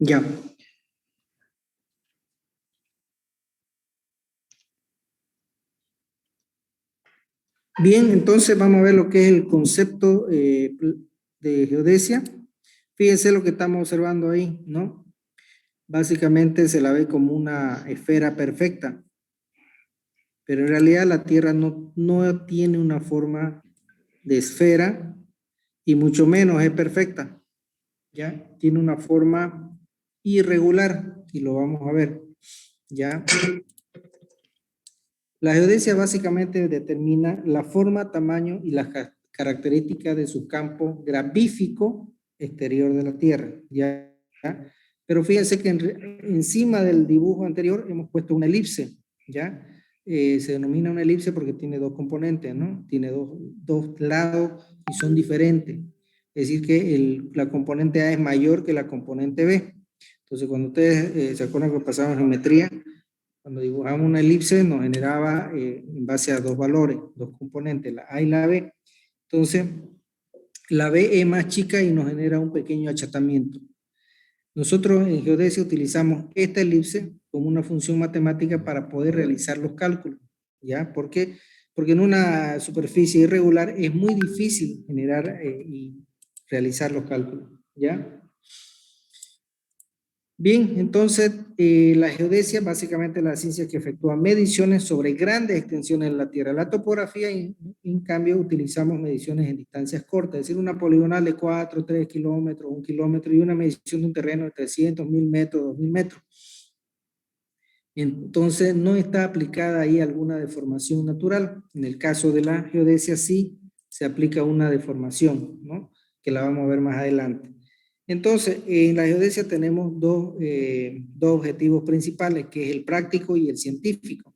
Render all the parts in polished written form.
Ya. Bien, entonces vamos a ver lo que es el concepto de geodesia. Fíjense lo que estamos observando ahí, ¿no? Básicamente se la ve como una esfera perfecta, pero en realidad la Tierra no tiene una forma de esfera y mucho menos es perfecta, ¿ya? Tiene una forma irregular y lo vamos a ver, ¿ya? La geodesia básicamente determina la forma, tamaño y las características de su campo gravífico exterior de la Tierra, ¿ya? Pero fíjense que encima del dibujo anterior hemos puesto una elipse, ¿ya? Se denomina una elipse porque tiene dos componentes, ¿no? Tiene dos lados y son diferentes. Es decir, que la componente A es mayor que la componente B. Entonces, cuando ustedes se acuerdan que pasamos geometría, cuando dibujamos una elipse nos generaba en base a dos valores, dos componentes, la A y la B. Entonces, la B es más chica y nos genera un pequeño achatamiento. Nosotros en geodesia utilizamos esta elipse como una función matemática para poder realizar los cálculos, ¿ya? ¿Por qué? Porque en una superficie irregular es muy difícil generar y realizar los cálculos, ¿ya? Bien, entonces la geodesia básicamente es la ciencia que efectúa mediciones sobre grandes extensiones de la Tierra. La topografía, en cambio, utilizamos mediciones en distancias cortas, es decir, una poligonal de 4, 3 kilómetros, 1 kilómetro y una medición de un terreno de 300, 1000 metros, 2000 metros. Entonces, no está aplicada ahí alguna deformación natural. En el caso de la geodesia sí se aplica una deformación, ¿no? Que la vamos a ver más adelante. Entonces, en la geodesia tenemos dos objetivos principales, que es el práctico y el científico.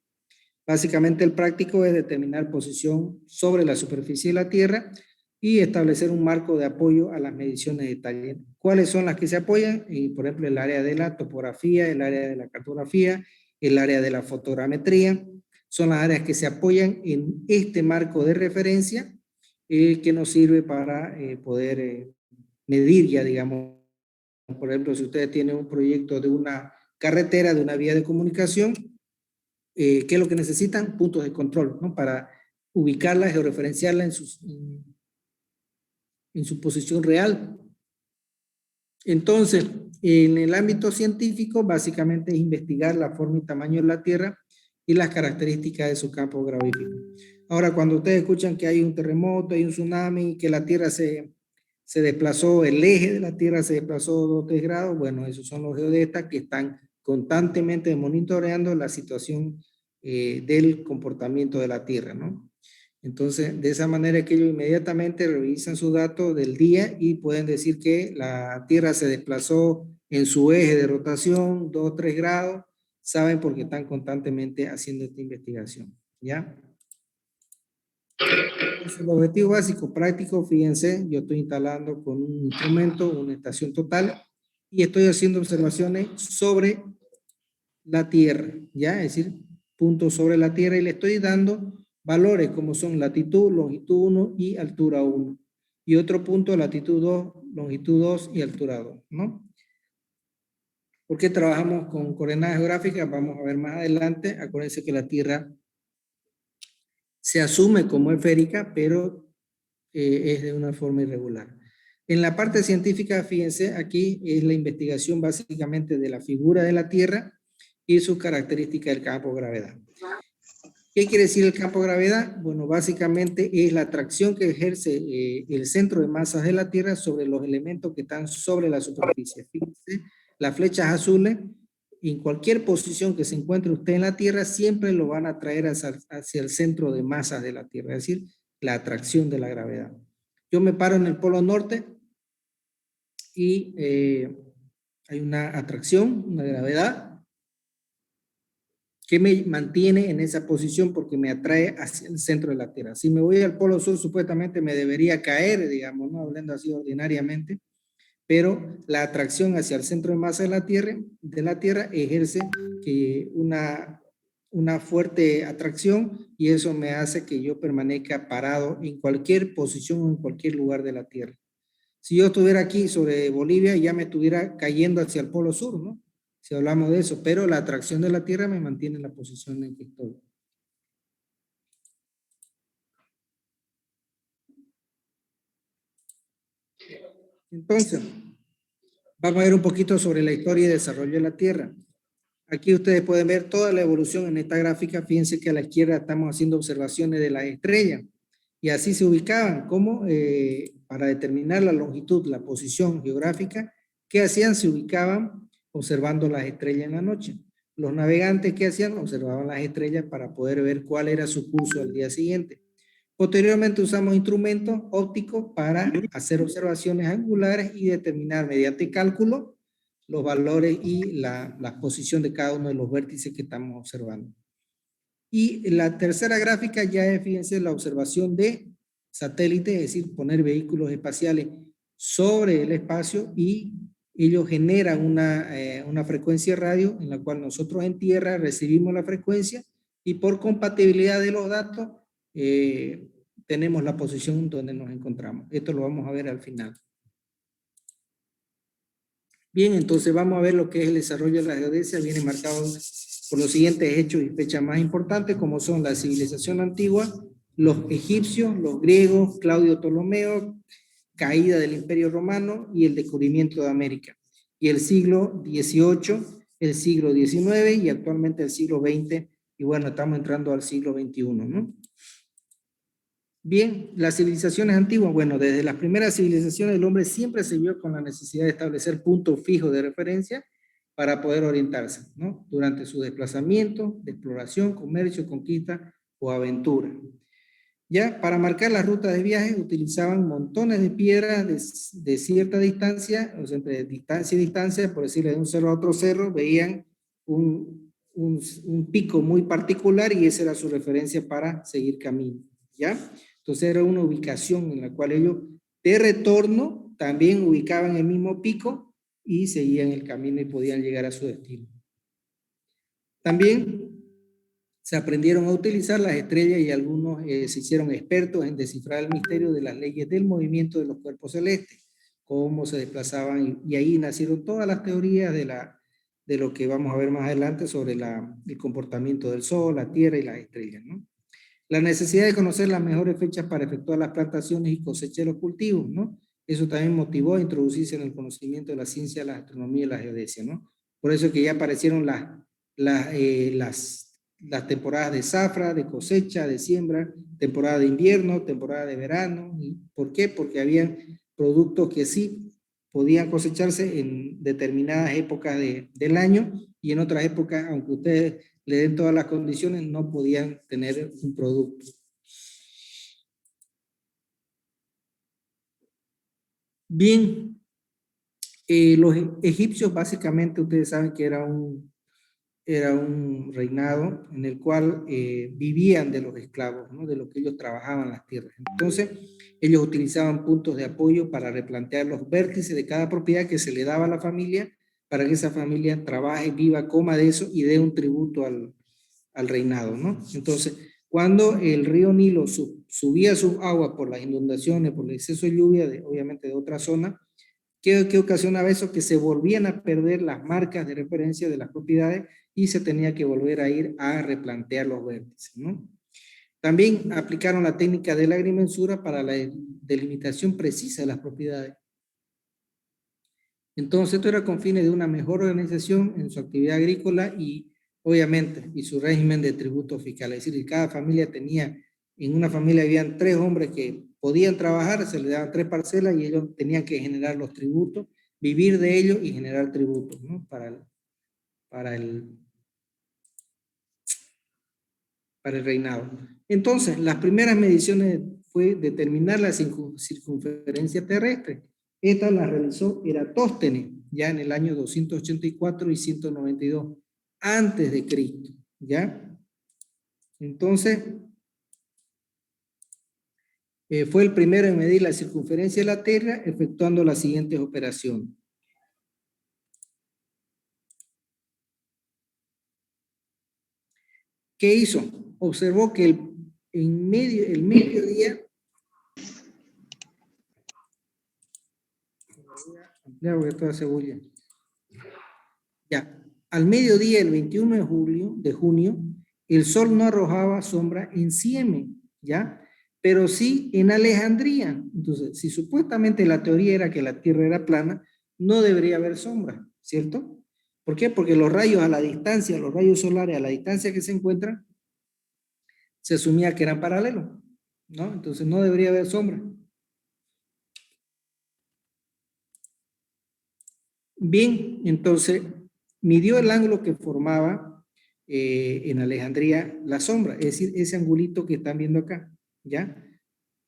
Básicamente el práctico es determinar posición sobre la superficie de la Tierra y establecer un marco de apoyo a las mediciones de detalle. ¿Cuáles son las que se apoyan? Por ejemplo, el área de la topografía, el área de la cartografía, el área de la fotogrametría. Son las áreas que se apoyan en este marco de referencia que nos sirve para poder medir ya, digamos, por ejemplo, si ustedes tienen un proyecto de una carretera, de una vía de comunicación, ¿qué es lo que necesitan? Puntos de control, ¿no? Para ubicarla, georreferenciarla en su posición real. Entonces, en el ámbito científico, básicamente es investigar la forma y tamaño de la Tierra y las características de su campo gravífico. Ahora, cuando ustedes escuchan que hay un terremoto, hay un tsunami, que la Tierra se desplazó, el eje de la Tierra se desplazó 2 o 3 grados, bueno, esos son los geodestas que están constantemente monitoreando la situación del comportamiento de la Tierra, ¿no? Entonces, de esa manera que ellos inmediatamente revisan sus datos del día y pueden decir que la Tierra se desplazó en su eje de rotación 2 o 3 grados, saben porque están constantemente haciendo esta investigación, ¿ya? Entonces, el objetivo básico práctico, fíjense, yo estoy instalando con un instrumento, una estación total, y estoy haciendo observaciones sobre la Tierra, ¿ya? Es decir, puntos sobre la Tierra y le estoy dando valores como son latitud, longitud 1 y altura 1. Y otro punto, latitud 2, longitud 2 y altura 2, ¿no? ¿Por qué trabajamos con coordenadas geográficas? Vamos a ver más adelante. Acuérdense que la Tierra se asume como esférica, pero es de una forma irregular. En la parte científica, fíjense, aquí es la investigación básicamente de la figura de la Tierra y sus características del campo de gravedad. ¿Qué quiere decir el campo de gravedad? Bueno, básicamente es la atracción que ejerce el centro de masas de la Tierra sobre los elementos que están sobre la superficie. Fíjense, las flechas azules, en cualquier posición que se encuentre usted en la Tierra, siempre lo van a atraer hacia el centro de masas de la Tierra, es decir, la atracción de la gravedad. Yo me paro en el polo norte y hay una atracción, una gravedad, que me mantiene en esa posición porque me atrae hacia el centro de la Tierra. Si me voy al polo sur, supuestamente me debería caer, digamos, ¿no? Hablando así ordinariamente, pero la atracción hacia el centro de masa de la Tierra ejerce una fuerte atracción y eso me hace que yo permanezca parado en cualquier posición o en cualquier lugar de la Tierra. Si yo estuviera aquí sobre Bolivia, ya me estuviera cayendo hacia el polo sur, ¿no? Si hablamos de eso, pero la atracción de la Tierra me mantiene en la posición en que estoy. Entonces, vamos a ver un poquito sobre la historia y desarrollo de la Tierra. Aquí ustedes pueden ver toda la evolución en esta gráfica. Fíjense que a la izquierda estamos haciendo observaciones de las estrellas. Y así se ubicaban, como para determinar la longitud, la posición geográfica, ¿qué hacían? Se ubicaban observando las estrellas en la noche. Los navegantes, ¿qué hacían? Observaban las estrellas para poder ver cuál era su curso al día siguiente. Posteriormente usamos instrumentos ópticos para hacer observaciones angulares y determinar mediante cálculo los valores y la posición de cada uno de los vértices que estamos observando. Y la tercera gráfica ya es, fíjense, la observación de satélites, es decir, poner vehículos espaciales sobre el espacio y ellos generan una frecuencia radio en la cual nosotros en tierra recibimos la frecuencia y por compatibilidad de los datos tenemos la posición donde nos encontramos. Esto lo vamos a ver al final. Bien, entonces vamos a ver lo que es el desarrollo de la geodesia. Viene marcado por los siguientes hechos y fechas más importantes, como son la civilización antigua, los egipcios, los griegos, Claudio Ptolomeo, caída del Imperio Romano y el descubrimiento de América. Y el siglo XVIII, el siglo XIX y actualmente el siglo XX. Y bueno, estamos entrando al siglo XXI, ¿no? Bien, las civilizaciones antiguas, bueno, desde las primeras civilizaciones el hombre siempre se vio con la necesidad de establecer puntos fijos de referencia para poder orientarse, ¿no? Durante su desplazamiento, de exploración, comercio, conquista o aventura. Ya, para marcar las rutas de viaje utilizaban montones de piedras de cierta distancia, o sea, entre distancia y distancia, por decirlo de un cerro a otro cerro, veían un pico muy particular y esa era su referencia para seguir camino, ¿ya? Entonces era una ubicación en la cual ellos de retorno también ubicaban el mismo pico y seguían el camino y podían llegar a su destino. También se aprendieron a utilizar las estrellas y algunos se hicieron expertos en descifrar el misterio de las leyes del movimiento de los cuerpos celestes, cómo se desplazaban, y ahí nacieron todas las teorías de lo que vamos a ver más adelante sobre el comportamiento del Sol, la Tierra y las estrellas, ¿no? La necesidad de conocer las mejores fechas para efectuar las plantaciones y cosechas de los cultivos, ¿no? Eso también motivó a introducirse en el conocimiento de la ciencia, la astronomía y la geodesia, ¿no? Por eso que ya aparecieron las temporadas de zafra, de cosecha, de siembra, temporada de invierno, temporada de verano. ¿Y por qué? Porque habían productos que sí podían cosecharse en determinadas épocas del año y en otras épocas, aunque ustedes le den todas las condiciones, no podían tener un producto. Bien, los egipcios básicamente ustedes saben que era un reinado en el cual vivían de los esclavos, ¿no? De lo que ellos trabajaban las tierras. Entonces, ellos utilizaban puntos de apoyo para replantear los vértices de cada propiedad que se le daba a la familia, para que esa familia trabaje, viva, coma de eso y dé un tributo al reinado, ¿no? Entonces, cuando el río Nilo subía sus aguas por las inundaciones, por el exceso de lluvia, obviamente de otra zona, ¿qué ocasionaba eso? Que se volvían a perder las marcas de referencia de las propiedades y se tenía que volver a ir a replantear los vértices, ¿no? También aplicaron la técnica de la agrimensura para la delimitación precisa de las propiedades. Entonces, esto era con fines de una mejor organización en su actividad agrícola y, obviamente, y su régimen de tributo fiscal. Es decir, cada familia tenía, en una familia habían 3 hombres que podían trabajar, se les daban 3 parcelas y ellos tenían que generar los tributos, vivir de ellos y generar tributos, ¿no? Para el reinado. Entonces, las primeras mediciones fue determinar la circunferencia terrestre. Esta la realizó Eratóstenes ya en el año 284 y 192 antes de Cristo, ¿ya? Entonces, fue el primero en medir la circunferencia de la Tierra efectuando las siguientes operaciones. ¿Qué hizo? Observó que el mediodía Ya, porque toda cebolla. Ya, al mediodía, el 21 de junio, el sol no arrojaba sombra en Sieme, ¿ya? Pero sí en Alejandría. Entonces, si supuestamente la teoría era que la Tierra era plana, no debería haber sombra, ¿cierto? ¿Por qué? Porque los rayos a la distancia, los rayos solares a la distancia que se encuentran, se asumía que eran paralelos, ¿no? Entonces no debería haber sombra. Bien, entonces midió el ángulo que formaba en Alejandría la sombra, es decir, ese angulito que están viendo acá, ¿ya?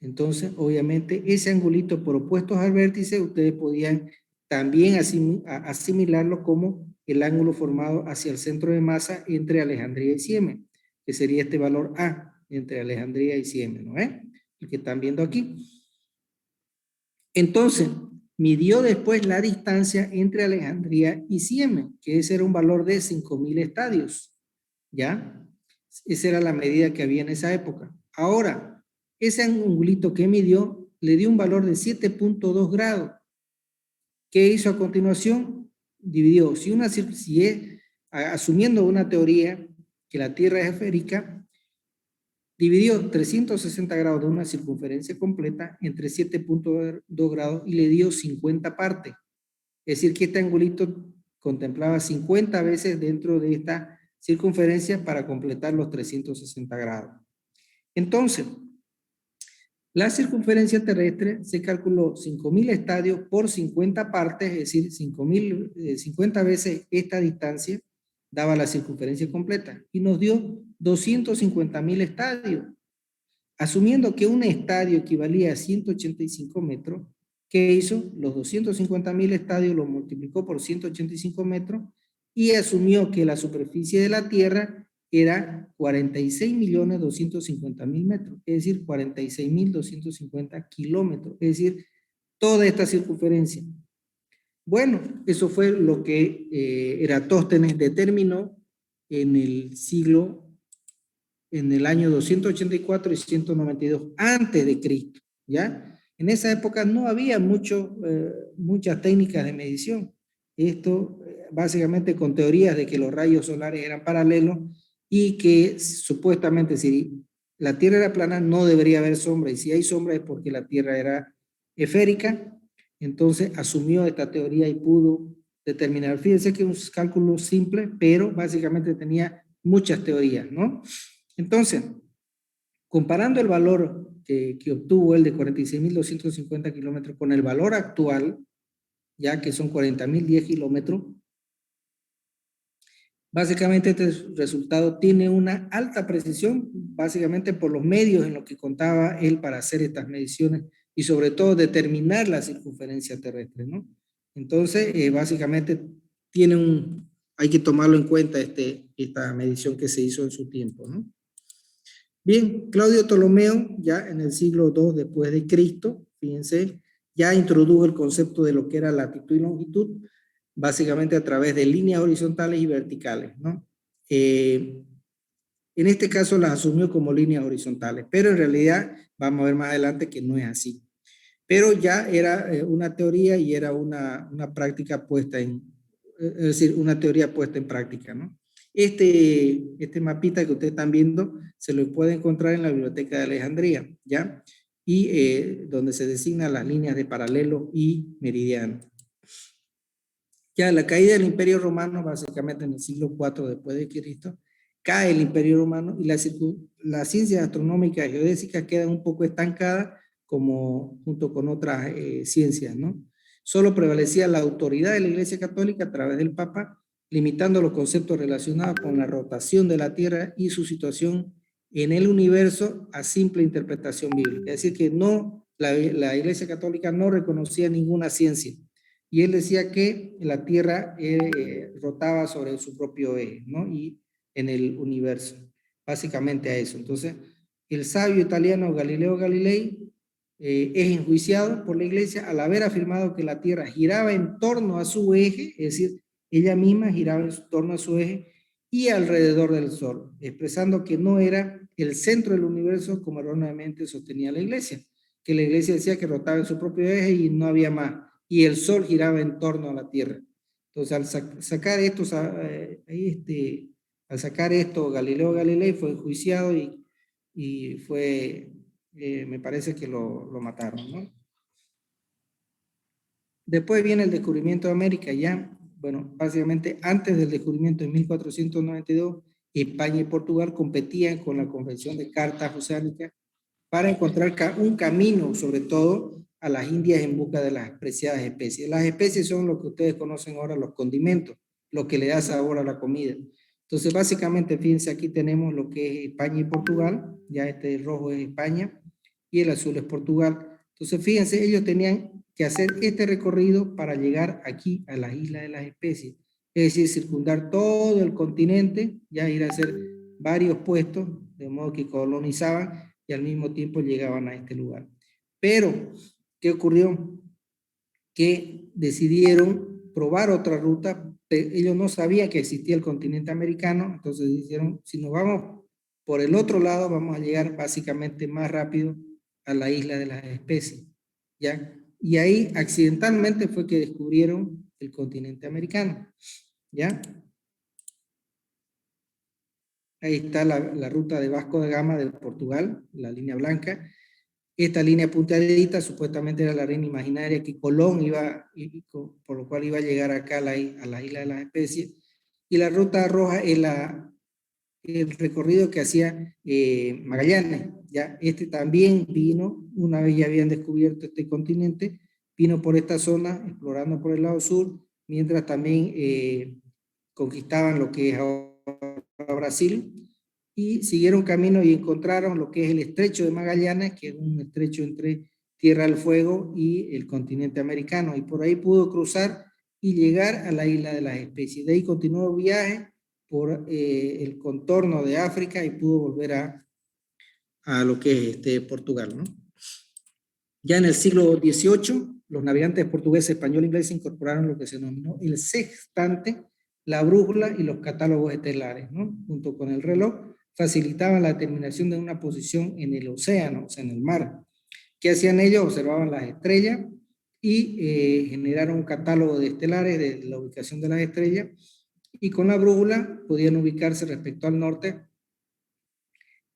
Entonces, obviamente, ese angulito por opuestos al vértice, ustedes podían también asimilarlo como el ángulo formado hacia el centro de masa entre Alejandría y Sieme, que sería este valor A entre Alejandría y Sieme, ¿no es? El que están viendo aquí. Entonces, midió después la distancia entre Alejandría y Sieme, que ese era un valor de 5.000 estadios, ¿ya? Esa era la medida que había en esa época. Ahora, ese angulito que midió le dio un valor de 7.2 grados. ¿Qué hizo a continuación? Dividió, asumiendo una teoría que la Tierra es esférica, dividió 360 grados de una circunferencia completa entre 7.2 grados y le dio 50 partes. Es decir, que este angulito contemplaba 50 veces dentro de esta circunferencia para completar los 360 grados. Entonces, la circunferencia terrestre se calculó 5.000 estadios por 50 partes, es decir, 50 veces esta distancia daba la circunferencia completa y nos dio 250.000 estadios. Asumiendo que un estadio equivalía a 185 metros, ¿qué hizo? Los 250.000 estadios lo multiplicó por 185 metros y asumió que la superficie de la Tierra era 46.250.000 metros, es decir, 46.250 kilómetros, es decir, toda esta circunferencia. Bueno, eso fue lo que Eratóstenes determinó en el año 284 y 192 antes de Cristo, ¿ya? En esa época no había muchas técnicas de medición. Esto básicamente con teorías de que los rayos solares eran paralelos y que supuestamente si la Tierra era plana no debería haber sombra y si hay sombra es porque la Tierra era esférica. Entonces asumió esta teoría y pudo determinar. Fíjense que es un cálculo simple, pero básicamente tenía muchas teorías, ¿no? Entonces, comparando el valor que obtuvo él de 46.250 kilómetros con el valor actual, ya que son 40.010 kilómetros, básicamente este resultado tiene una alta precisión, básicamente por los medios en los que contaba él para hacer estas mediciones y sobre todo determinar la circunferencia terrestre, ¿no? Entonces, básicamente hay que tomarlo en cuenta esta medición que se hizo en su tiempo, ¿no? Bien, Claudio Ptolomeo, ya en el siglo II después de Cristo, fíjense, ya introdujo el concepto de lo que era latitud y longitud, básicamente a través de líneas horizontales y verticales, ¿no? En este caso las asumió como líneas horizontales, pero en realidad vamos a ver más adelante que no es así. Pero ya era una teoría y era una práctica puesta es decir, una teoría puesta en práctica, ¿no? Este mapita que ustedes están viendo se lo puede encontrar en la Biblioteca de Alejandría, ¿ya? Y donde se designan las líneas de paralelo y meridiano. Ya la caída del Imperio Romano, básicamente en el siglo IV después de Cristo, cae el Imperio Romano y las ciencias astronómicas y geodésicas quedan un poco estancadas como junto con otras ciencias, ¿no? Solo prevalecía la autoridad de la Iglesia Católica a través del Papa, limitando los conceptos relacionados con la rotación de la Tierra y su situación en el universo a simple interpretación bíblica. Es decir, que la Iglesia Católica no reconocía ninguna ciencia. Y él decía que la Tierra rotaba sobre su propio eje, ¿no? Y en el universo, básicamente a eso. Entonces, el sabio italiano Galileo Galilei es enjuiciado por la Iglesia al haber afirmado que la Tierra giraba en torno a su eje, es decir, ella misma giraba en torno a su eje y alrededor del Sol, expresando que no era el centro del universo como erróneamente sostenía la Iglesia, que la Iglesia decía que rotaba en su propio eje y no había más. y el Sol giraba en torno a la Tierra. Entonces, al sacar esto, al sacar esto, Galileo Galilei fue enjuiciado y fue, me parece que lo mataron, ¿no? Después viene el descubrimiento de América, ya, bueno, básicamente antes del descubrimiento en 1492, España y Portugal competían con la Convención de Cartas Oceánicas para encontrar un camino, sobre todo, a las Indias en busca de las preciadas especies. Las especies son lo que ustedes conocen ahora, los condimentos, lo que le da sabor a la comida. Entonces, básicamente, fíjense, aquí tenemos lo que es España y Portugal, ya este rojo es España y el azul es Portugal. Entonces, fíjense, ellos tenían que hacer este recorrido para llegar aquí a las islas de las especies, es decir, circundar todo el continente, ya ir a hacer varios puestos, de modo que colonizaban y al mismo tiempo llegaban a este lugar. Pero, ¿qué ocurrió? Que decidieron probar otra ruta. Ellos no sabían que existía el continente americano, entonces dijeron, si nos vamos por el otro lado, vamos a llegar básicamente más rápido a la isla de las especies, ¿ya? Y ahí accidentalmente fue que descubrieron el continente americano, ¿ya? Ahí está la ruta de Vasco da Gama de Portugal, la línea blanca. Esta línea punteadita supuestamente era la línea imaginaria que Colón iba, por lo cual iba a llegar acá a la isla de las especies. Y la ruta roja es el recorrido que hacía Magallanes. ¿Ya? Este también vino, una vez ya habían descubierto este continente, vino por esta zona, explorando por el lado sur, mientras también conquistaban lo que es ahora Brasil, y siguieron camino y encontraron lo que es el estrecho de Magallanes, que es un estrecho entre Tierra del Fuego y el continente americano, y por ahí pudo cruzar y llegar a la isla de las especies. De ahí continuó el viaje por el contorno de África y pudo volver a lo que es Portugal, ¿no? Ya en el siglo XVIII, los navegantes portugueses, español e inglés incorporaron lo que se denominó el sextante, la brújula y los catálogos estelares, ¿no? Junto con el reloj, facilitaban la determinación de una posición en el océano, o sea, en el mar. ¿Qué hacían ellos? Observaban las estrellas y generaron un catálogo de estelares de la ubicación de las estrellas, y con la brújula podían ubicarse respecto al norte,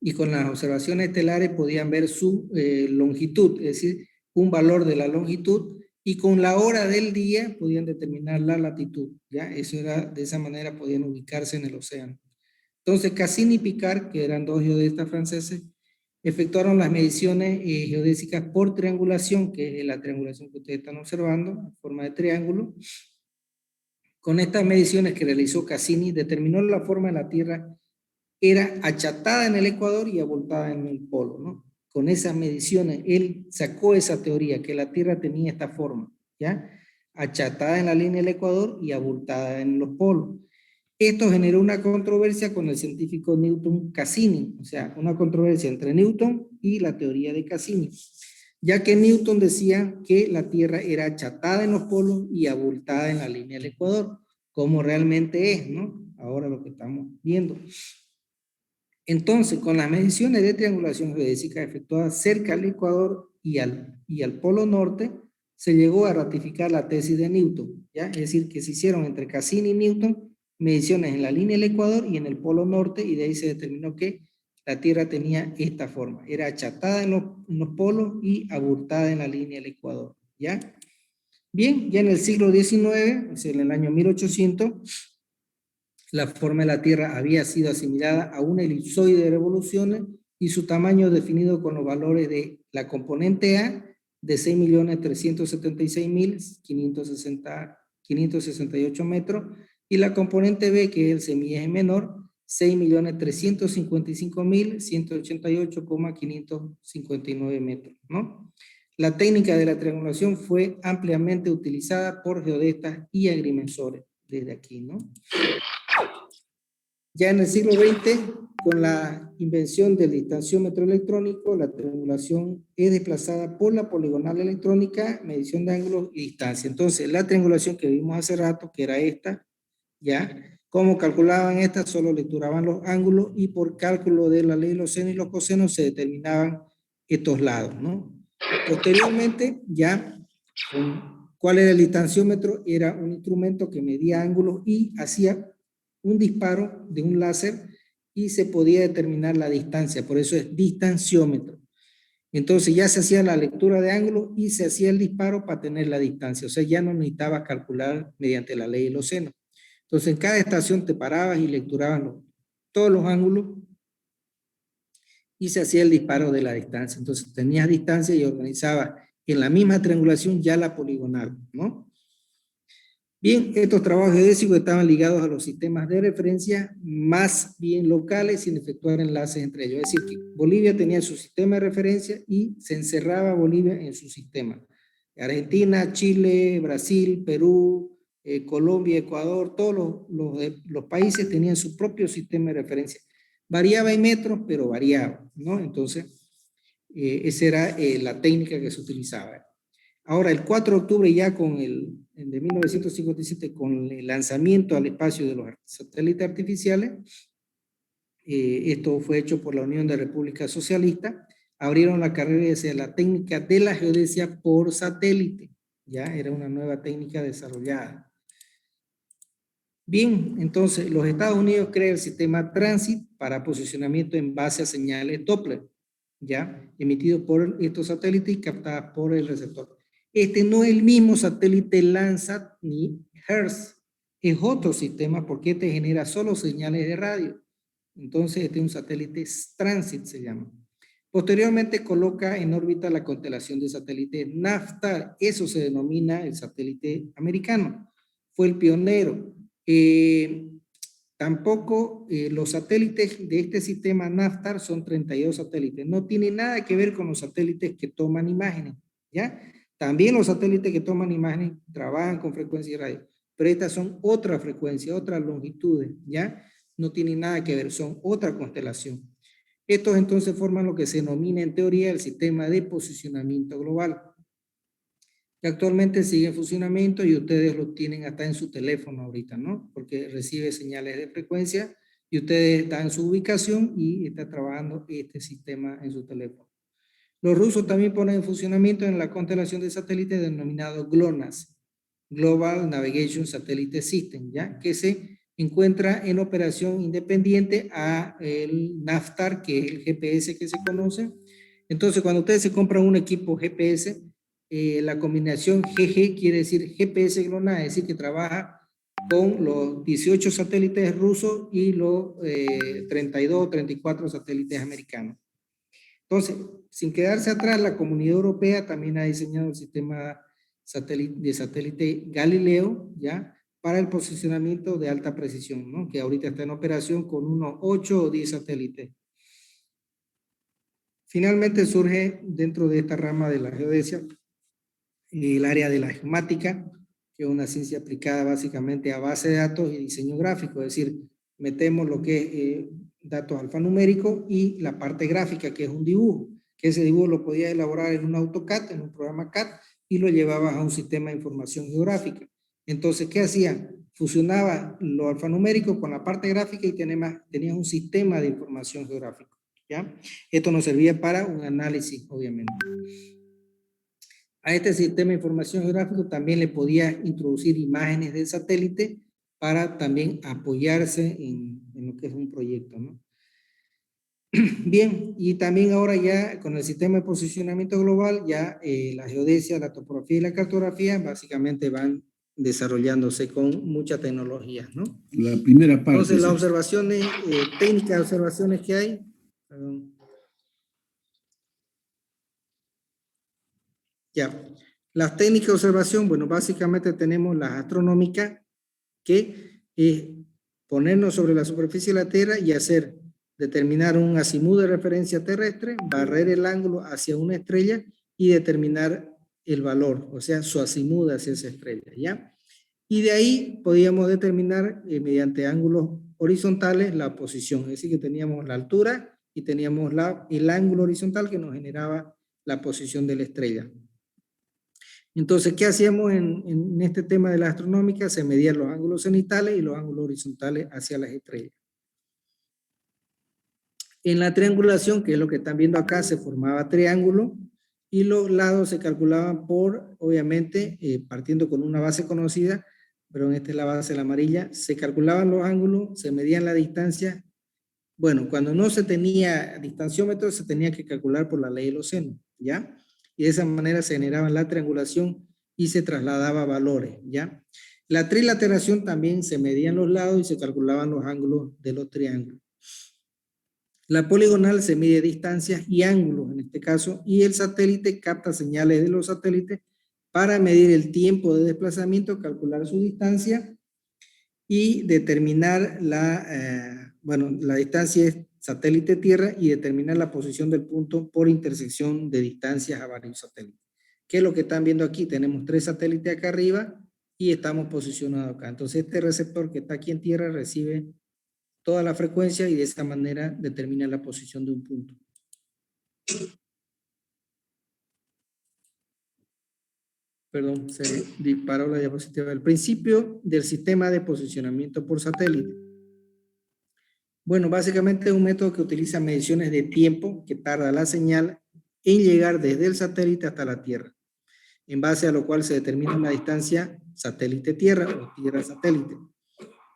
y con las observaciones estelares podían ver su longitud, es decir, un valor de la longitud, y con la hora del día podían determinar la latitud, ¿ya? Eso era, de esa manera podían ubicarse en el océano. Entonces, Cassini y Picard, que eran dos geodestas franceses, efectuaron las mediciones geodésicas por triangulación, que es la triangulación que ustedes están observando, en forma de triángulo. Con estas mediciones que realizó Cassini, determinó la forma de la Tierra era achatada en el ecuador y abultada en el polo, ¿no? Con esas mediciones, él sacó esa teoría, que la Tierra tenía esta forma, ¿ya? Achatada en la línea del ecuador y abultada en los polos. Esto generó una controversia con el científico Newton Cassini, o sea, una controversia entre Newton y la teoría de Cassini, ya que Newton decía que la Tierra era achatada en los polos y abultada en la línea del ecuador, como realmente es, ¿no? Ahora lo que estamos viendo. Entonces, con las mediciones de triangulación geodésica efectuadas cerca al ecuador y al polo norte, se llegó a ratificar la tesis de Newton, ¿ya? Es decir, que se hicieron entre Cassini y Newton mediciones en la línea del ecuador y en el polo norte, y de ahí se determinó que la Tierra tenía esta forma, era achatada en los polos y abultada en la línea del ecuador, ¿ya? Bien, ya en el siglo XIX, es en el año 1800, la forma de la Tierra había sido asimilada a un elipsoide de revoluciones y su tamaño definido con los valores de la componente A de 6.376.568 metros y la componente B, que es el semieje menor, 6.355.188,559 metros, ¿no? La técnica de la triangulación fue ampliamente utilizada por geodestas y agrimensores desde aquí, ¿no? Ya en el siglo XX, con la invención del distanciómetro electrónico, la triangulación es desplazada por la poligonal electrónica, medición de ángulos y distancia. Entonces, la triangulación que vimos hace rato, que era esta, ¿ya? ¿Cómo calculaban esta? Solo lecturaban los ángulos y por cálculo de la ley de los senos y los cosenos se determinaban estos lados, ¿no? Posteriormente, ya con ¿Cuál era el distanciómetro? Era un instrumento que medía ángulos y hacía un disparo de un láser y se podía determinar la distancia, por eso es distanciómetro. Entonces ya se hacía la lectura de ángulos y se hacía el disparo para tener la distancia, o sea, ya no necesitaba calcular mediante la ley de los senos. Entonces en cada estación te parabas y lecturabas todos los ángulos y se hacía el disparo de la distancia. Entonces tenías distancia y organizabas en la misma triangulación ya la poligonal, ¿no? Bien, estos trabajos geodésicos estaban ligados a los sistemas de referencia más bien locales sin efectuar enlaces entre ellos. Es decir, que Bolivia tenía su sistema de referencia y se encerraba Bolivia en su sistema. Argentina, Chile, Brasil, Perú, Colombia, Ecuador, todos los países tenían su propio sistema de referencia. Variaba en metros, pero variaba, ¿no? Entonces, esa era la técnica que se utilizaba. Ahora, el 4 de octubre ya de 1957, con el lanzamiento al espacio de los satélites artificiales, esto fue hecho por la Unión de Repúblicas Socialistas, abrieron la carrera hacia la técnica de la geodesia por satélite, ya era una nueva técnica desarrollada. Bien, entonces los Estados Unidos crean el sistema Transit para posicionamiento en base a señales Doppler, ya emitidos por estos satélites y captadas por el receptor. Este no es el mismo satélite Landsat ni HERS, es otro sistema porque este genera solo señales de radio. Entonces este es un satélite Transit, se llama. Posteriormente coloca en órbita la constelación de satélites NAVSTAR, eso se denomina el satélite americano. Fue el pionero. Tampoco los satélites de este sistema NAVSTAR son 32 satélites. No tiene nada que ver con los satélites que toman imágenes, ¿ya? También los satélites que toman imágenes trabajan con frecuencia de radio, pero estas son otra frecuencia, otras longitudes, ¿ya? No tienen nada que ver, son otra constelación. Estos entonces forman lo que se denomina en teoría el sistema de posicionamiento global, que actualmente sigue en funcionamiento y ustedes lo tienen hasta en su teléfono ahorita, ¿no? Porque recibe señales de frecuencia y ustedes dan su ubicación y está trabajando este sistema en su teléfono. Los rusos también ponen en funcionamiento en la constelación de satélites denominado GLONASS, Global Navigation Satellite System, ¿ya? Que se encuentra en operación independiente a el NAVSTAR, que es el GPS que se conoce. Entonces, cuando ustedes se compran un equipo GPS, la combinación GG quiere decir GPS GLONASS, es decir, que trabaja con los 18 satélites rusos y los 32 o 34 satélites americanos. Entonces, sin quedarse atrás, la Comunidad Europea también ha diseñado el sistema de satélite Galileo, ¿ya? Para el posicionamiento de alta precisión, ¿no? Que ahorita está en operación con unos 8 o 10 satélites. Finalmente surge dentro de esta rama de la geodesia el área de la geomática, que es una ciencia aplicada básicamente a base de datos y diseño gráfico, es decir, metemos lo que es datos alfanuméricos y la parte gráfica, que es un dibujo, que ese dibujo lo podías elaborar en un AutoCAD, en un programa CAD, y lo llevabas a un sistema de información geográfica. Entonces, ¿qué hacían? Fusionaba lo alfanumérico con la parte gráfica y tenías un sistema de información geográfica, ¿ya? Esto nos servía para un análisis, obviamente. A este sistema de información geográfico también le podía introducir imágenes del satélite para también apoyarse en lo que es un proyecto, ¿no? Bien, y también ahora ya con el sistema de posicionamiento global, ya la geodesia, la topografía y la cartografía básicamente van desarrollándose con mucha tecnología, ¿no? La primera parte. Entonces, las observaciones, técnicas de observaciones que hay, perdón. Ya, las técnicas de observación, bueno, básicamente tenemos las astronómicas, que es ponernos sobre la superficie de la Tierra y determinar un azimut de referencia terrestre, barrer el ángulo hacia una estrella y determinar el valor, o sea, su azimut hacia esa estrella, ¿ya? Y de ahí podíamos determinar mediante ángulos horizontales la posición, es decir, que teníamos la altura y teníamos el ángulo horizontal que nos generaba la posición de la estrella. Entonces, ¿qué hacíamos en este tema de la astronómica? Se medían los ángulos cenitales y los ángulos horizontales hacia las estrellas. En la triangulación, que es lo que están viendo acá, se formaba triángulo y los lados se calculaban por, obviamente, partiendo con una base conocida, pero esta es la base la amarilla, se calculaban los ángulos, se medían la distancia. Bueno, cuando no se tenía distanciómetro, se tenía que calcular por la ley de los senos, ¿ya? Y de esa manera se generaba la triangulación y se trasladaba valores, ¿ya? La trilateración también se medían los lados y se calculaban los ángulos de los triángulos. La poligonal se mide distancias y ángulos en este caso, y el satélite capta señales de los satélites para medir el tiempo de desplazamiento, calcular su distancia y determinar la distancia es satélite-tierra y determinar la posición del punto por intersección de distancias a varios satélites. ¿Qué es lo que están viendo aquí? Tenemos 3 satélites acá arriba y estamos posicionados acá. Entonces este receptor que está aquí en tierra recibe toda la frecuencia y de esa manera determina la posición de un punto. Perdón, se disparó la diapositiva. El principio del sistema de posicionamiento por satélite. Bueno, básicamente es un método que utiliza mediciones de tiempo que tarda la señal en llegar desde el satélite hasta la Tierra, en base a lo cual se determina la distancia satélite-Tierra o Tierra-satélite,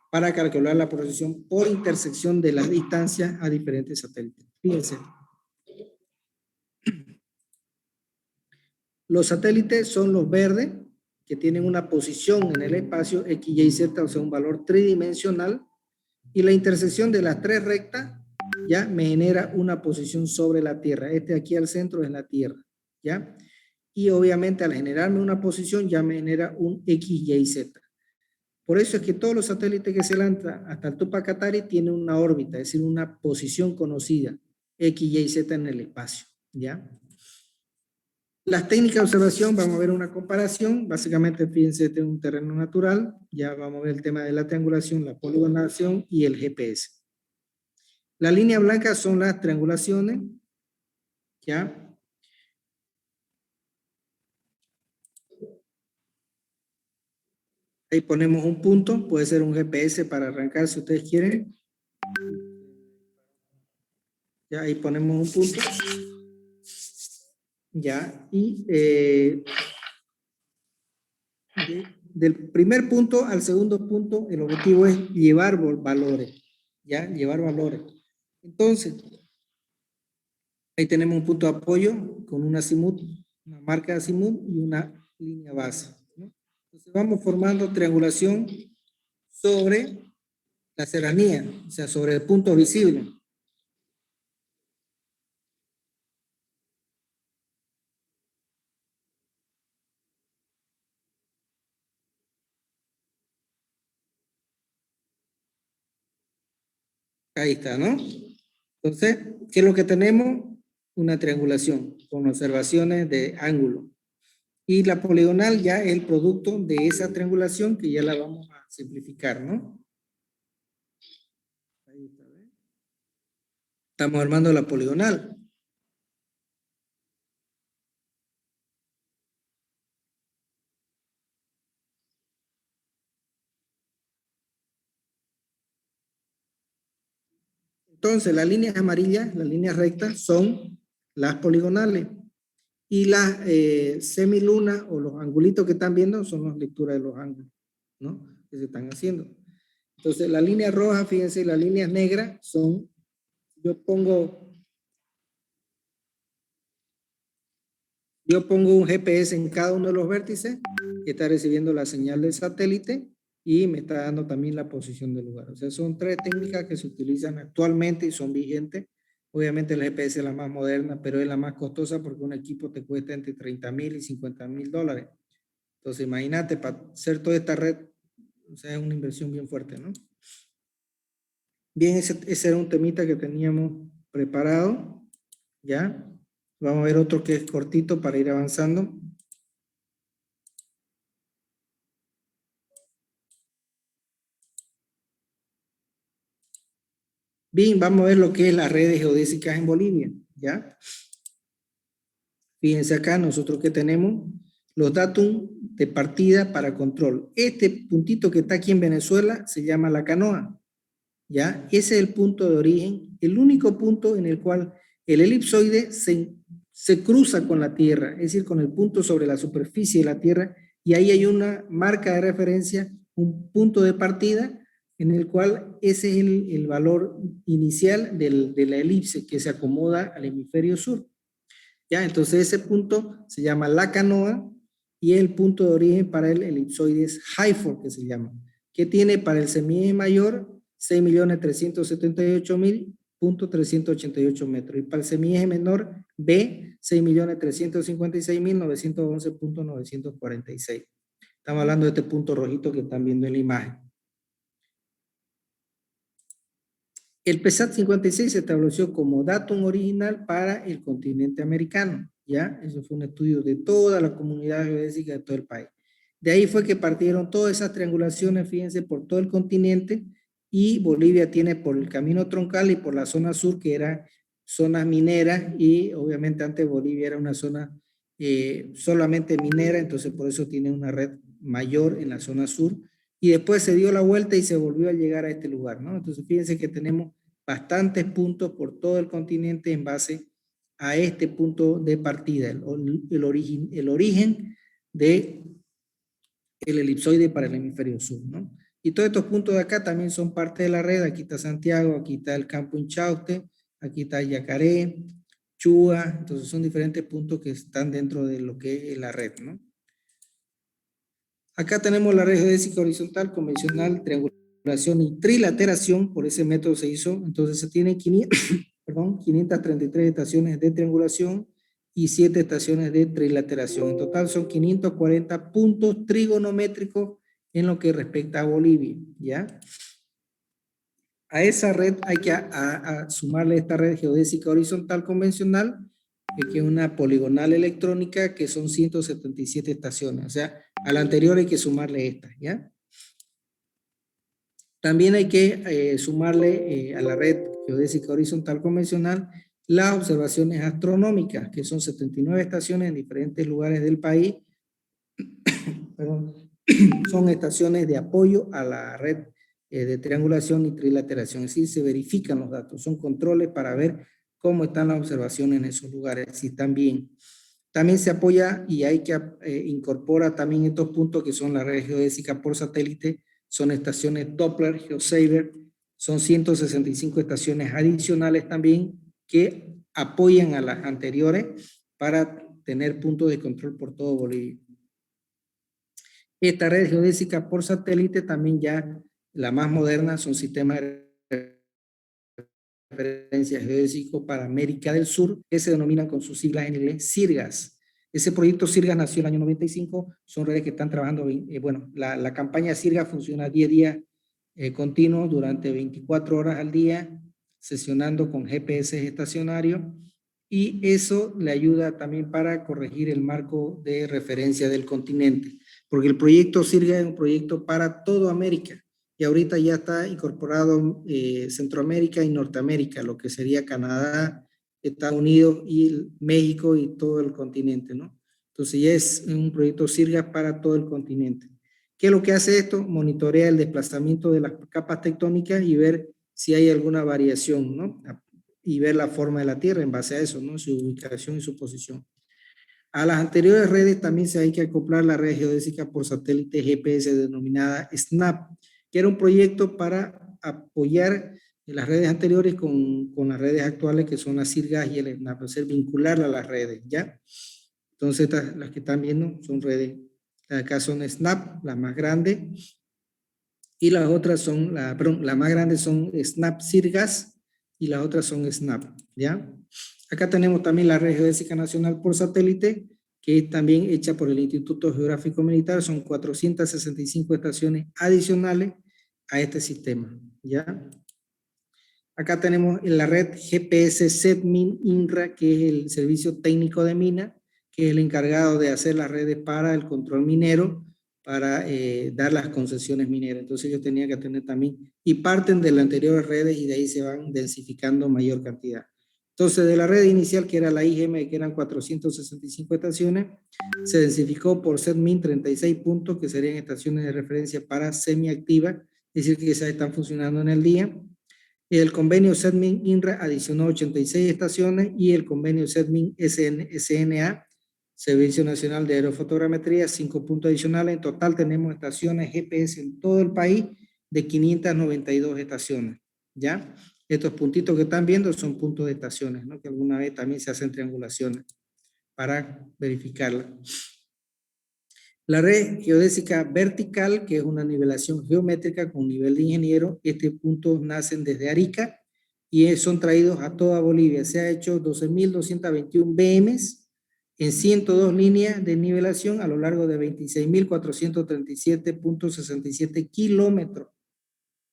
para calcular la posición por intersección de las distancias a diferentes satélites. Fíjense. Los satélites son los verdes, que tienen una posición en el espacio X, Y, Z, o sea, un valor tridimensional, y la intersección de las 3 rectas ya me genera una posición sobre la Tierra. Este aquí al centro es la Tierra, ¿ya? Y obviamente al generarme una posición ya me genera un X, Y, Z. Por eso es que todos los satélites que se lanzan hasta el Tupac Katari tienen una órbita, es decir, una posición conocida, X, Y, Z en el espacio, ¿ya? Las técnicas de observación, vamos a ver una comparación. Básicamente, fíjense, este es un terreno natural. Ya vamos a ver el tema de la triangulación, la poligonación y el GPS. La línea blanca son las triangulaciones, ¿ya? Ahí ponemos un punto, puede ser un GPS para arrancar si ustedes quieren. Ya, ahí ponemos un punto. Ya, y del primer punto al segundo punto, el objetivo es llevar valores, ¿ya? Llevar valores. Entonces, ahí tenemos un punto de apoyo con una azimut, una marca de azimut y una línea base, ¿no? Entonces vamos formando triangulación sobre la serranía, o sea, sobre el punto visible. Ahí está, ¿no? Entonces, ¿qué es lo que tenemos? Una triangulación con observaciones de ángulo. Y la poligonal ya es el producto de esa triangulación que ya la vamos a simplificar, ¿no? Ahí está, ¿ves? Estamos armando la poligonal. Entonces, las líneas amarillas, las líneas rectas, son las poligonales. Y las semilunas o los angulitos que están viendo son las lecturas de los ángulos, ¿no? Que se están haciendo. Entonces, la línea roja, fíjense, las líneas negras son, yo pongo un GPS en cada uno de los vértices que está recibiendo la señal del satélite y me está dando también la posición del lugar. O sea, son 3 técnicas que se utilizan actualmente y son vigentes. Obviamente el GPS es la más moderna, pero es la más costosa porque un equipo te cuesta entre 30,000 y 50,000 dólares. Entonces, imagínate, para hacer toda esta red, o sea, es una inversión bien fuerte, ¿no? Bien, ese era un temita que teníamos preparado, ¿ya? Vamos a ver otro que es cortito para ir avanzando. Bien, vamos a ver lo que es las redes geodésicas en Bolivia, ¿ya? Fíjense acá, nosotros que tenemos los datos de partida para control. Este puntito que está aquí en Venezuela se llama La Canoa, ¿ya? Ese es el punto de origen, el único punto en el cual el elipsoide se se cruza con la Tierra, es decir, con el punto sobre la superficie de la Tierra, y ahí hay una marca de referencia, un punto de partida, en el cual ese es el valor inicial de la elipse que se acomoda al hemisferio sur. ¿Ya? Entonces ese punto se llama la canoa y el punto de origen para el elipsoide es Hayford, que se llama, que tiene para el semieje mayor 6.378.388 metros y para el semieje menor B 6.356.911.946. Estamos hablando de este punto rojito que están viendo en la imagen. El PESAT 56 se estableció como datum original para el continente americano, ¿ya? Eso fue un estudio de toda la comunidad geodésica de todo el país. De ahí fue que partieron todas esas triangulaciones, fíjense, por todo el continente, y Bolivia tiene por el camino troncal y por la zona sur, que era zonas mineras, y obviamente antes Bolivia era una zona solamente minera, entonces por eso tiene una red mayor en la zona sur, y después se dio la vuelta y se volvió a llegar a este lugar, ¿no? Entonces fíjense que tenemos bastantes puntos por todo el continente en base a este punto de partida, el origen de el elipsoide para el hemisferio sur, ¿no? Y todos estos puntos de acá también son parte de la red. Aquí está Santiago, aquí está el campo Inchauste, aquí está Yacaré, Chúa, entonces son diferentes puntos que están dentro de lo que es la red, ¿no? Acá tenemos la red geodésica horizontal, convencional, triangulación y trilateración, por ese método se hizo, entonces se tiene 533 estaciones de triangulación y 7 estaciones de trilateración. En total son 540 puntos trigonométricos en lo que respecta a Bolivia, ¿ya? A esa red hay que sumarle esta red geodésica horizontal convencional, que es una poligonal electrónica, que son 177 estaciones. O sea, a la anterior hay que sumarle esta, ¿ya? También hay que sumarle a la red geodésica horizontal convencional las observaciones astronómicas, que son 79 estaciones en diferentes lugares del país. Perdón, son estaciones de apoyo a la red de triangulación y trilateración. Es decir, se verifican los datos, son controles para ver cómo están las observaciones en esos lugares, si están bien. También se apoya y hay que incorpora también estos puntos que son la red geodésica por satélite, son estaciones Doppler, GeoSaver, son 165 estaciones adicionales también que apoyan a las anteriores para tener puntos de control por todo Bolivia. Esta red geodésica por satélite también ya la más moderna son sistemas de referencia geodésico para América del Sur, que se denominan con sus siglas en inglés CIRGAS. Ese proyecto CIRGAS nació en el año 95, son redes que están trabajando, bueno, la campaña CIRGAS funciona 10 días continuos durante 24 horas al día, sesionando con GPS estacionario, y eso le ayuda también para corregir el marco de referencia del continente, porque el proyecto CIRGAS es un proyecto para toda América, y ahorita ya está incorporado Centroamérica y Norteamérica, lo que sería Canadá, Estados Unidos y México y todo el continente, ¿no? Entonces ya es un proyecto CIRGAS para todo el continente. ¿Qué es lo que hace esto? Monitorea el desplazamiento de las capas tectónicas y ver si hay alguna variación, ¿no? Y ver la forma de la Tierra en base a eso, ¿no? Su ubicación y su posición. A las anteriores redes también se hay que acoplar la red geodésica por satélite GPS denominada SNAP, que era un proyecto para apoyar las redes anteriores con las redes actuales, que son las CIRGAS y el SNAP, hacer vincularla a las redes, ¿ya? Entonces, las que están viendo son redes, acá son SNAP, las más grandes, y las otras son, las más grandes son SNAP CIRGAS y las otras son SNAP, ¿ya? Acá tenemos también la red geodésica nacional por satélite, que es también hecha por el Instituto Geográfico Militar, son 465 estaciones adicionales a este sistema, ¿ya? Acá tenemos en la red GPS SETMIN INRA, que es el servicio técnico de mina, que es el encargado de hacer las redes para el control minero, para dar las concesiones mineras. Entonces ellos tenían que tener también, y parten de las anteriores redes y de ahí se van densificando mayor cantidad. Entonces de la red inicial, que era la IGM, que eran 465 estaciones, se densificó por SETMIN 36 puntos, que serían estaciones de referencia para semiactiva, es decir, que esas están funcionando en el día. El convenio SEDMIN-INRA adicionó 86 estaciones y el convenio SEDMIN-SNA, Servicio Nacional de Aerofotogrametría, 5 puntos adicionales. En total tenemos estaciones GPS en todo el país de 592 estaciones, ¿ya? Estos puntitos que están viendo son puntos de estaciones, ¿no? Que alguna vez también se hacen triangulaciones para verificarla. La red geodésica vertical, que es una nivelación geométrica con nivel de ingeniero, estos puntos nacen desde Arica y son traídos a toda Bolivia. Se ha hecho 12.221 BMs en 102 líneas de nivelación a lo largo de 26.437.67 kilómetros.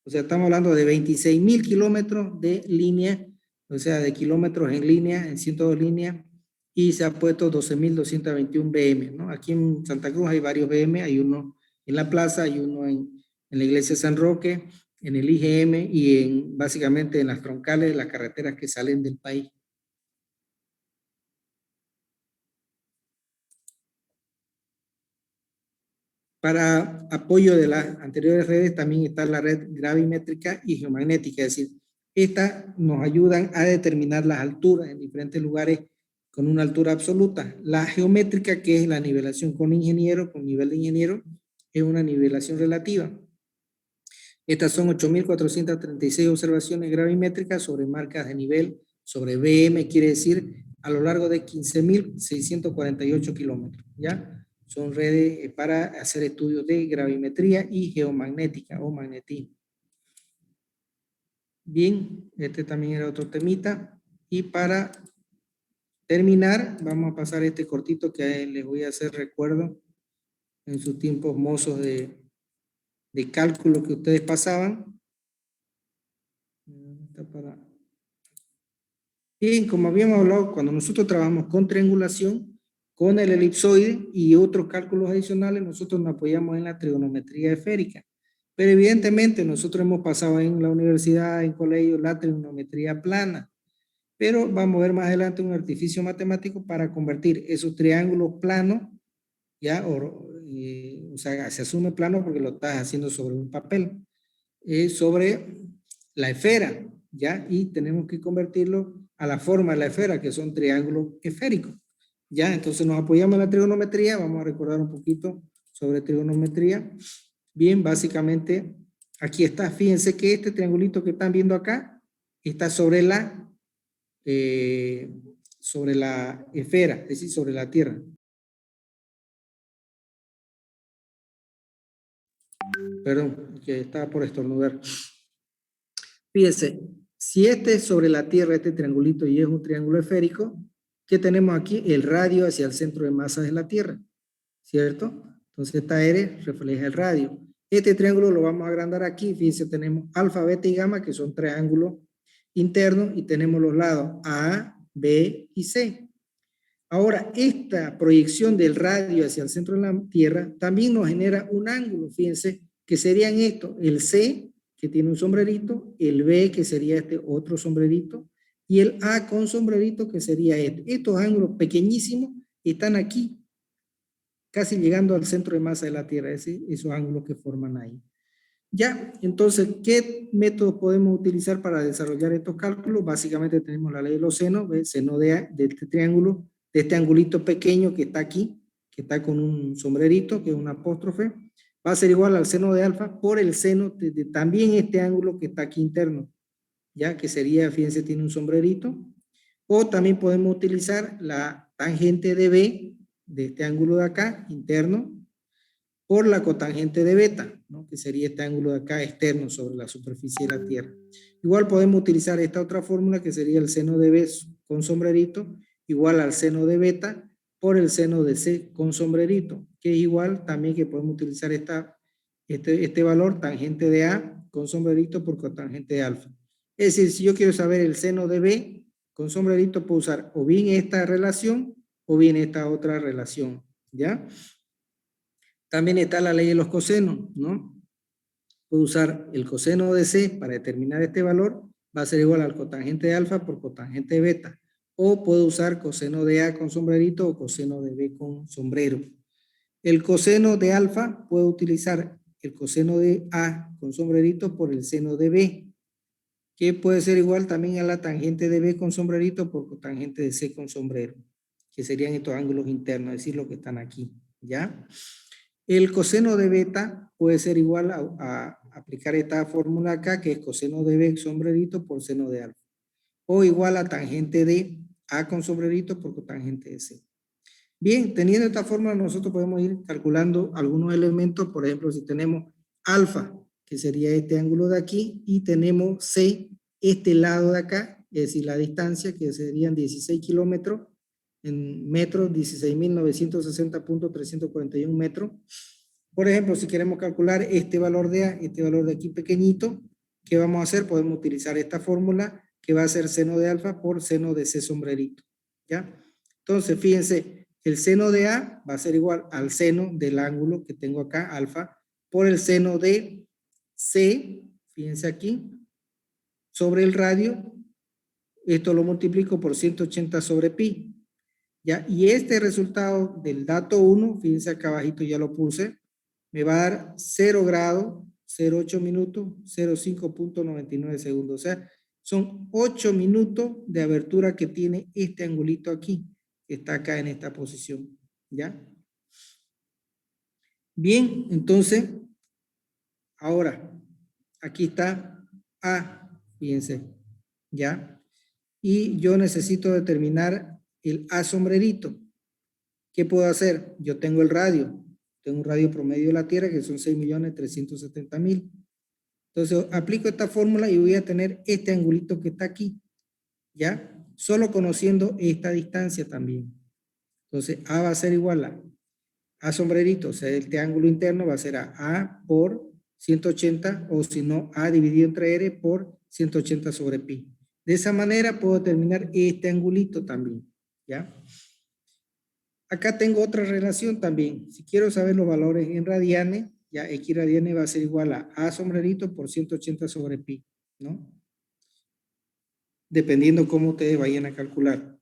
O sea, estamos hablando de 26.000 kilómetros de línea, o sea, de kilómetros en línea, en 102 líneas, y se ha puesto 12.221 BM, ¿no? Aquí en Santa Cruz hay varios BM, hay uno en la plaza, hay uno en la iglesia San Roque, en el IGM y básicamente en las troncales de las carreteras que salen del país. Para apoyo de las anteriores redes también está la red gravimétrica y geomagnética, es decir, estas nos ayudan a determinar las alturas en diferentes lugares con una altura absoluta. La geométrica, que es la nivelación con ingeniero, con nivel de ingeniero, es una nivelación relativa. Estas son 8.436 observaciones gravimétricas sobre marcas de nivel, sobre BM, quiere decir a lo largo de 15.648 kilómetros, ¿ya? Son redes para hacer estudios de gravimetría y geomagnética o magnetismo. Bien, este también era otro temita. Y para terminar, vamos a pasar este cortito que les voy a hacer recuerdo en sus tiempos mozos de cálculo que ustedes pasaban. Bien, como habíamos hablado, cuando nosotros trabajamos con triangulación, con el elipsoide y otros cálculos adicionales, nosotros nos apoyamos en la trigonometría esférica. Pero evidentemente nosotros hemos pasado en la universidad, en colegio, la trigonometría plana. Pero vamos a ver más adelante un artificio matemático para convertir esos triángulos planos, ya, o sea, se asume plano porque lo estás haciendo sobre un papel, sobre la esfera, ya, y tenemos que convertirlo a la forma de la esfera, que son triángulos esféricos. Ya, entonces nos apoyamos en la trigonometría, vamos a recordar un poquito sobre trigonometría. Bien, básicamente, aquí está, fíjense que este triangulito que están viendo acá, está sobre la esfera, es decir, sobre la Tierra. Perdón, que estaba por estornudar. Fíjense, si este es sobre la Tierra, este triangulito, y es un triángulo esférico, ¿qué tenemos aquí? El radio hacia el centro de masa de la Tierra, ¿cierto? Entonces esta R refleja el radio. Este triángulo lo vamos a agrandar aquí. Fíjense, tenemos alfa, beta y gamma, que son triángulos internos, y tenemos los lados A, B y C. Ahora, esta proyección del radio hacia el centro de la Tierra también nos genera un ángulo, fíjense, que serían estos, el C, que tiene un sombrerito, el B, que sería este otro sombrerito, y el A con sombrerito, que sería este. Estos ángulos pequeñísimos están aquí, casi llegando al centro de masa de la Tierra, esos ángulos que forman ahí. Ya, entonces, ¿qué métodos podemos utilizar para desarrollar estos cálculos? Básicamente tenemos la ley de los senos, ¿ves? Seno de este triángulo, de este angulito pequeño que está aquí, que está con un sombrerito, que es un apóstrofe, va a ser igual al seno de alfa por el seno de también este ángulo que está aquí interno, ya que sería, fíjense, tiene un sombrerito. O también podemos utilizar la tangente de B, de este ángulo de acá, interno, por la cotangente de beta, ¿no? Que sería este ángulo de acá externo sobre la superficie de la Tierra. Igual podemos utilizar esta otra fórmula que sería el seno de B con sombrerito igual al seno de beta por el seno de C con sombrerito, que es igual también que podemos utilizar este valor tangente de A con sombrerito por cotangente de alfa. Es decir, si yo quiero saber el seno de B con sombrerito, puedo usar o bien esta relación o bien esta otra relación, ¿ya? También está la ley de los cosenos, ¿no? Puedo usar el coseno de C para determinar este valor, va a ser igual al cotangente de alfa por cotangente de beta. O puedo usar coseno de A con sombrerito o coseno de B con sombrero. El coseno de alfa puedo utilizar el coseno de A con sombrerito por el seno de B. que puede ser igual también a la tangente de B con sombrerito por cotangente de C con sombrero, que serían estos ángulos internos, es decir, los que están aquí, ¿ya? El coseno de beta puede ser igual a aplicar esta fórmula acá, que es coseno de B sombrerito por seno de alfa, o igual a tangente de A con sombrerito por cotangente de C. Bien, teniendo esta fórmula, nosotros podemos ir calculando algunos elementos. Por ejemplo, si tenemos alfa, que sería este ángulo de aquí, y tenemos C, este lado de acá, es decir, la distancia, que serían 16 kilómetros, en metros, 16.960.341 metros. Por ejemplo, si queremos calcular este valor de A, este valor de aquí pequeñito, ¿qué vamos a hacer? Podemos utilizar esta fórmula, que va a ser seno de alfa por seno de C sombrerito, ¿ya? Entonces, fíjense, el seno de A va a ser igual al seno del ángulo que tengo acá, alfa, por el seno de C, fíjense aquí, sobre el radio, esto lo multiplico por 180 sobre pi, ¿ya? Y este resultado del dato 1, fíjense acá abajito ya lo puse, me va a dar 0 grado, 0,8 minutos, 0,5.99 segundos. O sea, son 8 minutos de abertura que tiene este angulito aquí, que está acá en esta posición, ¿ya? Bien, entonces, ahora, aquí está A, fíjense, ¿ya? Y yo necesito determinar el A sombrerito. ¿Qué puedo hacer? Yo tengo el radio, tengo un radio promedio de la Tierra que son 6.370.000. Entonces, aplico esta fórmula y voy a tener este angulito que está aquí, ¿ya? Solo conociendo esta distancia también. Entonces, A va a ser igual a sombrerito, o sea, este ángulo interno va a ser A por 180, o si no, A dividido entre R por 180 sobre pi. De esa manera puedo determinar este angulito también, ¿ya? Acá tengo otra relación también. Si quiero saber los valores en radianes, ya X radianes va a ser igual a sombrerito por 180 sobre pi, ¿no? Dependiendo cómo ustedes vayan a calcular.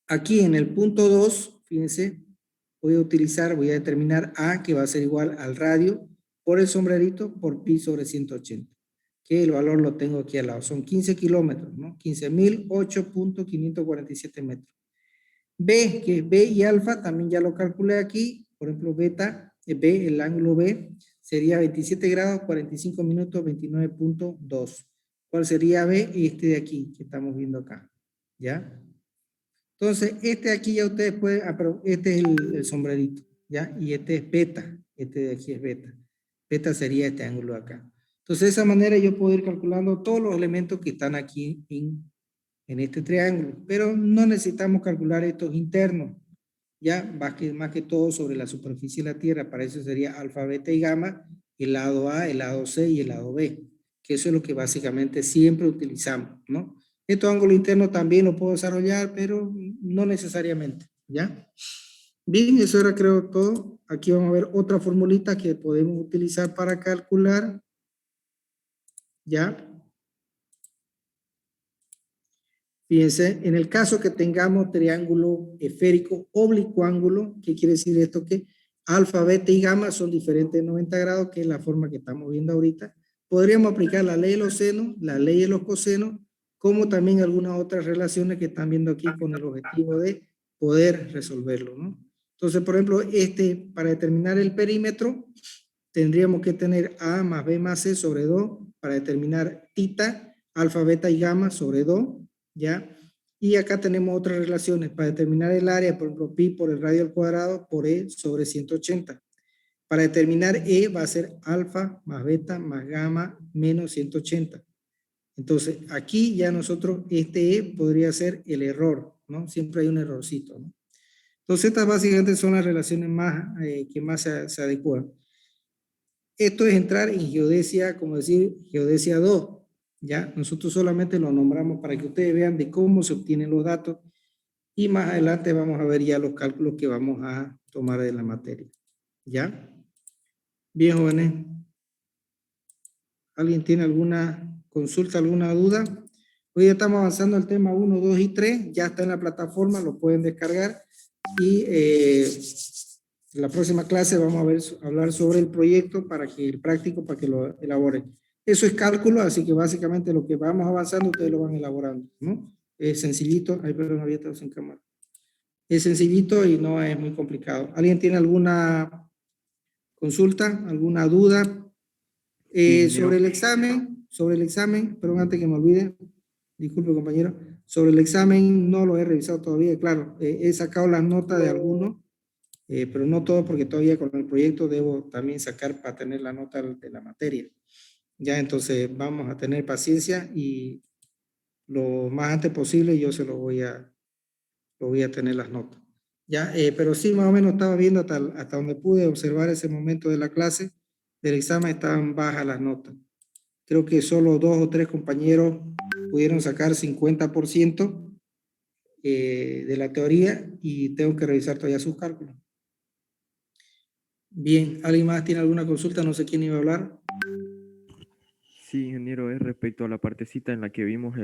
Aquí en el punto 2, fíjense, voy a determinar A, que va a ser igual al radio por el sombrerito por pi sobre 180, que el valor lo tengo aquí al lado. Son 15 kilómetros, ¿no? 15.008.547 metros. B, que es B y alfa, también ya lo calculé aquí. Por ejemplo, beta, B, el ángulo B, sería 27 grados, 45 minutos, 29.2. ¿Cuál sería B? Este de aquí, que estamos viendo acá. ¿Ya? Entonces, este de aquí ya ustedes pueden, pero este es el sombrerito, ¿ya? Y este es beta, este de aquí es beta. Beta sería este ángulo de acá. Entonces, de esa manera yo puedo ir calculando todos los elementos que están aquí en este triángulo, pero no necesitamos calcular estos internos, ya más que todo sobre la superficie de la Tierra. Para eso sería alfa, beta y gamma, el lado A, el lado C y el lado B, que eso es lo que básicamente siempre utilizamos, ¿no? Estos ángulos internos también lo puedo desarrollar, pero no necesariamente, ¿ya? Bien, eso era creo todo. Aquí vamos a ver otra formulita que podemos utilizar para calcular, ¿ya? Fíjense, en el caso que tengamos triángulo esférico oblicuo ángulo, ¿qué quiere decir esto? Que alfa, beta y gamma son diferentes de 90 grados, que es la forma que estamos viendo ahorita. Podríamos aplicar la ley de los senos, la ley de los cosenos, como también algunas otras relaciones que están viendo aquí con el objetivo de poder resolverlo, ¿no? Entonces, por ejemplo, para determinar el perímetro, tendríamos que tener A más B más C sobre 2 para determinar tita, alfa, beta y gamma sobre 2, ¿ya? Y acá tenemos otras relaciones para determinar el área, por ejemplo, pi por el radio al cuadrado por E sobre 180. Para determinar E va a ser alfa más beta más gamma menos 180. Entonces, aquí ya nosotros, este E podría ser el error, ¿no? Siempre hay un errorcito, ¿no? Entonces, estas básicamente son las relaciones que más se adecuan. Esto es entrar en geodesia, como decir, geodesia 2, ¿ya? Nosotros solamente lo nombramos para que ustedes vean de cómo se obtienen los datos y más adelante vamos a ver ya los cálculos que vamos a tomar de la materia, ¿ya? Bien, jóvenes. ¿Alguien tiene alguna consulta, alguna duda? Hoy estamos avanzando al tema 1, 2 y 3, ya está en la plataforma, lo pueden descargar y en la próxima clase vamos a hablar sobre el proyecto para que el práctico, para que lo elaboren. Eso es cálculo, así que básicamente lo que vamos avanzando, ustedes lo van elaborando, ¿no? Es sencillito. Ay, perdón, había estado sin cámara. Es sencillito y no es muy complicado. ¿Alguien tiene alguna consulta, alguna duda? Sí, ingeniero. Sobre el examen, pero antes que me olvide, disculpe compañero, sobre el examen no lo he revisado todavía, claro, he sacado las notas de algunos, pero no todo porque todavía con el proyecto debo también sacar para tener la nota de la materia. Ya, entonces vamos a tener paciencia y lo más antes posible yo se lo voy a tener las notas. Ya, pero sí, más o menos estaba viendo hasta donde pude observar ese momento de la clase, del examen estaban bajas las notas. Creo que solo 2 o 3 compañeros pudieron sacar 50% de la teoría y tengo que revisar todavía sus cálculos. Bien, ¿alguien más tiene alguna consulta? No sé quién iba a hablar. Sí, ingeniero, es respecto a la partecita en la que vimos